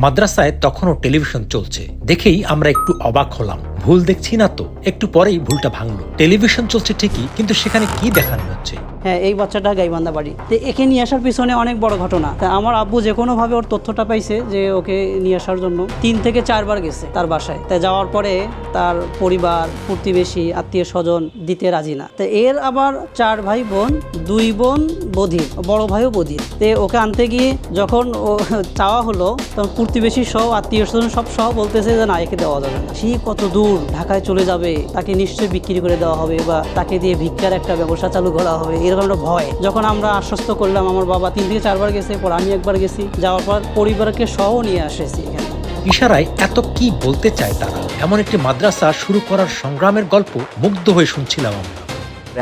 মাদ্রাসায় তখনও টেলিভিশন চলছে, দেখেই আমরা একটু অবাক হলাম। ভুল দেখছি না তো? একটু পরেই ভুলটা ভাঙলো। টেলিভিশন চলছে ঠিকই, কিন্তু সেখানে কি দেখানো হচ্ছে? হ্যাঁ, এই বাচ্চাটা গাইবান্ধা বাড়ি। তো একে নিয়ে আসার পিছনে অনেক বড় ঘটনা। তা আমার আব্বু যে কোনোভাবে ওর তথ্যটা পাইছে যে ওকে নিয়ে আসার জন্য 3 থেকে 4 বার গেছে তার বাসায়। তাই যাওয়ার পরে তার পরিবার, প্রতিবেশী, আত্মীয় স্বজন দিতে রাজি না। তো এর আবার 4 ভাই বোন, 2 বোন বধির, বড় ভাইও বধির। তো ওকে আনতে গিয়ে যখন ও চাওয়া হলো, তখন প্রতিবেশী সহ, আত্মীয় স্বজন সব সহ বলতেছে যে না, একে দেওয়া যাবে না। সে কত দূর ঢাকায় চলে যাবে, তাকে নিশ্চয়ই বিক্রি করে দেওয়া হবে বা তাকে দিয়ে ভিক্ষার একটা ব্যবসা চালু করা হবে, এরকম একটা ভয়। যখন আমরা আশ্বস্ত করলাম, আমার বাবা 3 থেকে 4 বার গেছে, পর আমি একবার গেছি, যাওয়ার পর পরিবারকে সহ নিয়ে আসেছি এখানে। ইশারায় এত কি বলতে চায় তারা? এমন একটি মাদ্রাসা শুরু করার সংগ্রামের গল্প মুগ্ধ হয়ে শুনছিলাম আমরা।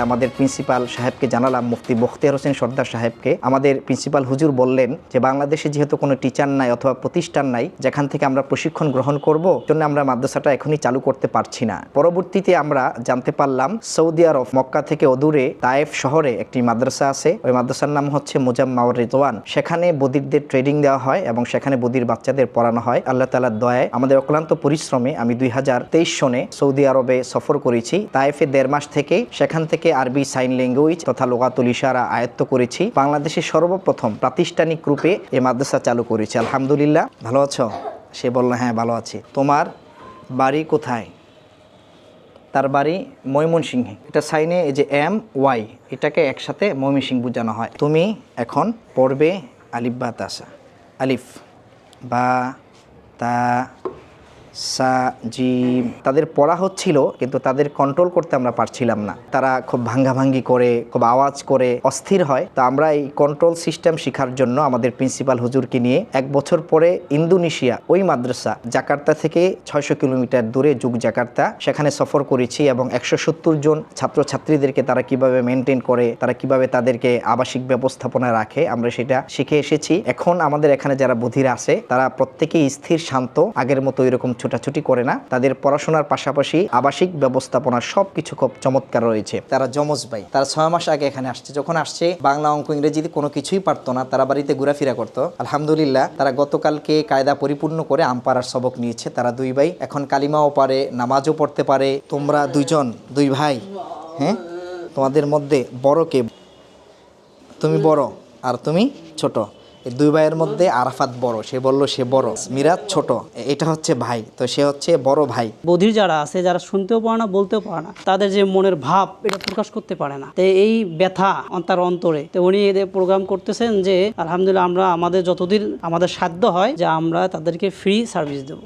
আমাদের প্রিন্সিপাল সাহেবকে জানালাম, মুফতি বখতিয়ার হোসেন সর্দার সাহেবকে। আমাদের প্রিন্সিপাল হুজুর বললেন যে বাংলাদেশে যেহেতু কোনো টিচার নাই অথবা প্রতিষ্ঠান নাই যেখান থেকে আমরা প্রশিক্ষণ গ্রহণ করব, জন্য আমরা মাদ্রাসাটা এখনই চালু করতে পারছি না। পরবর্তীতে আমরা জানতে পারলাম সৌদি আরব মক্কা থেকে অদূরে তায়েফ শহরে একটি মাদ্রাসা আছে। ওই মাদ্রাসার নাম হচ্ছে মুজাম্মাউর রিদওয়ান। সেখানে বদিরদের ট্রেনিং দেওয়া হয় এবং সেখানে বদির বাচ্চাদের পড়ানো হয়। আল্লাহ তাআলার দয়ায় আমাদের অক্লান্ত পরিশ্রমে আমি 2023 সনে সৌদি আরবে সফর করেছি। তায়েফে 1.5 মাস থেকে সেখান থেকে আরবি সাইন ল্যাঙ্গুয়েজ তথা লোগাতুল ইশারা আয়ত্ত করেছি। বাংলাদেশে সর্বপ্রথম প্রাতিষ্ঠানিক রূপে এই মাদ্রাসা চালু করেছি। আলহামদুলিল্লাহ। ভালো আছো? সে বলল হ্যাঁ ভালো আছি। তোমার বাড়ি কোথায়? তার বাড়ি ময়মনসিংহে। এটা সাইনে এই যে MY, এটাকে একসাথে ময়মনসিংহ বোঝানো হয়। তুমি এখন পড়বে আলিফ বা তাসা। আলিফ বা তা সা জিম। তাদের পড়া হচ্ছিল, কিন্তু তাদের কন্ট্রোল করতে আমরা পারছিলাম না। তারা খুব ভাঙ্গাভাঙ্গি করে, খুব আওয়াজ করে, অস্থির হয়। তো আমরা এই কন্ট্রোল সিস্টেম শেখার জন্য আমাদের প্রিন্সিপাল হুজুরকে নিয়ে 1 বছর পরে ইন্দোনেশিয়া, ওই মাদ্রাসা জাকার্তা থেকে 600 কিলোমিটার দূরে যুগ জাকার্তা, সেখানে সফর করেছি এবং 170 জন ছাত্রছাত্রীদেরকে তারা কিভাবে মেনটেন করে, তারা কিভাবে তাদেরকে আবাসিক ব্যবস্থাপনা রাখে, আমরা সেটা শিখে এসেছি। এখন আমাদের এখানে যারা বধিরা আছে তারা প্রত্যেকেই স্থির, শান্ত, আগের মতো এরকম ছোটাছুটি করে না। তাদের পড়াশোনার পাশাপাশি আবাসিক ব্যবস্থাপনা সবকিছু খুব চমৎকার রয়েছে। তারা যমজ ভাই। তারা 6 মাস আগে এখানে আসছে। যখন আসছে বাংলা, অঙ্ক, ইংরেজিতে কোনো কিছুই পারতো না। তারা বাড়িতে ঘোরাফেরা করতো। আলহামদুলিল্লাহ, তারা গতকালকে কায়দা পরিপূর্ণ করে আমপাড়ার সবক নিয়েছে। তারা 2 ভাই এখন কালিমাও পারে, নামাজও পড়তে পারে। তোমরা 2 ভাই, হ্যাঁ? তোমাদের মধ্যে বড় কে? তুমি বড় আর তুমি ছোট। এই 2 ভাইয়ের মধ্যে আরাফাত বড়। সে বলল সে বড়। মিরাজ ছোট। এটা হচ্ছে ভাই, তো সে হচ্ছে বড় ভাই। বধির যারা আছে, যারা শুনতেও পারে না, বলতেও পারে না, তাদের যে মনের ভাব এটা প্রকাশ করতে পারে না। তো এই ব্যথা তার অন্তরে, তো উনি এদের প্রোগ্রাম করতেছেন যে আলহামদুলিল্লাহ আমরা আমাদের যতদিন আমাদের সাধ্য হয় যে আমরা তাদেরকে ফ্রি সার্ভিস দেবো।